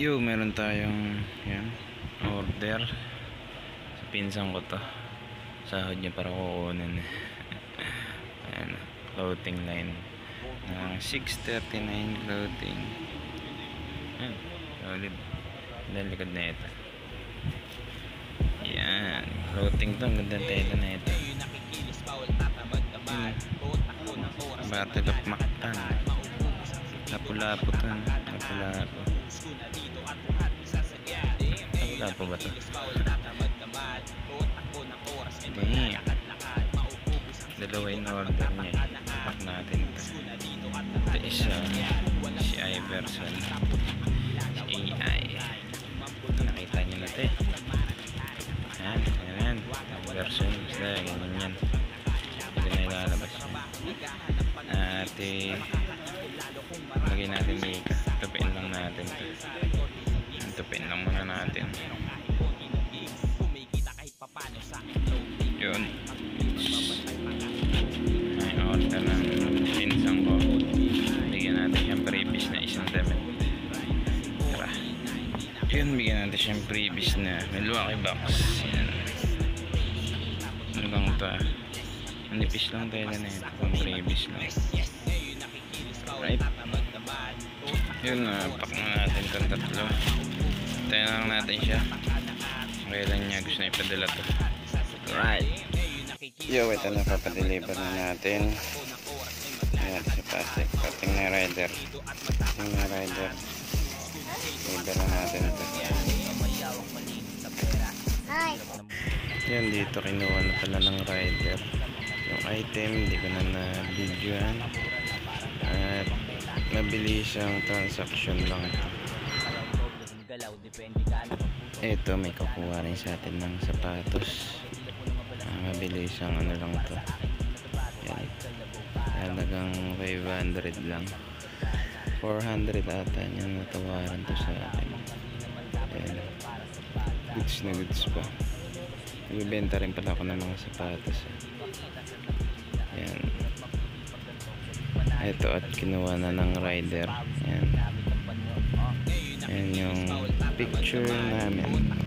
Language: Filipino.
Meron tayong yan, order sa pinsan ko to. Sahod niya para kukunin. Ayan, clothing line ng 639 clothing. Ayan, solid. Dahil likod na ito. Yan, clothing to. Ang ganda tela na ito. Battle of Mactan. Lapu-lapu to. Lapu-lapu. Lapu-lapu ba to? Damn. Dalawa in order niya. Pack natin ito. Ito isa si Iverson. Si AI. Nakita niyo na ito eh. Yan, yan. Iverson. Basta ganyan yan. Hindi na ilalabas yan. At lagay natin dito. Tupiin lang natin ito. Tupiin lang muna natin. Yun. May order ng pinsang ko. Bigyan natin siyang previous na isang damit. Tara. Yun, bigyan natin siyang previous na Milwaukee box. Yan. Ano lang ito ah. Manipis lang tela na ito. Kung previous na. Right. Yun na. Pack na natin itong tatlo. Tayo lang natin siya. Kailan niya gusto na ipadala ito. Right. Yo, ito na papadeliver na natin. Ayan, si Patrick. Pating na rider. Pating na rider. Deliver na natin ito. Yan, dito kinuha na pala ng rider. Yung item, hindi ko na na-videoan. At mabilis ang transaction lang ito. Ito, may kukuha rin sa atin ng sapatos. Mabilis ang ano lang ito. Yan. Halagang 500 lang. 400 ata niya natawaran to sa akin. Yan. Goods na goods pa. Nagbibenta rin pala ako ng mga sapatos. Yan. Ito at kinuha na ng rider. Yan. Yan yung picture namin.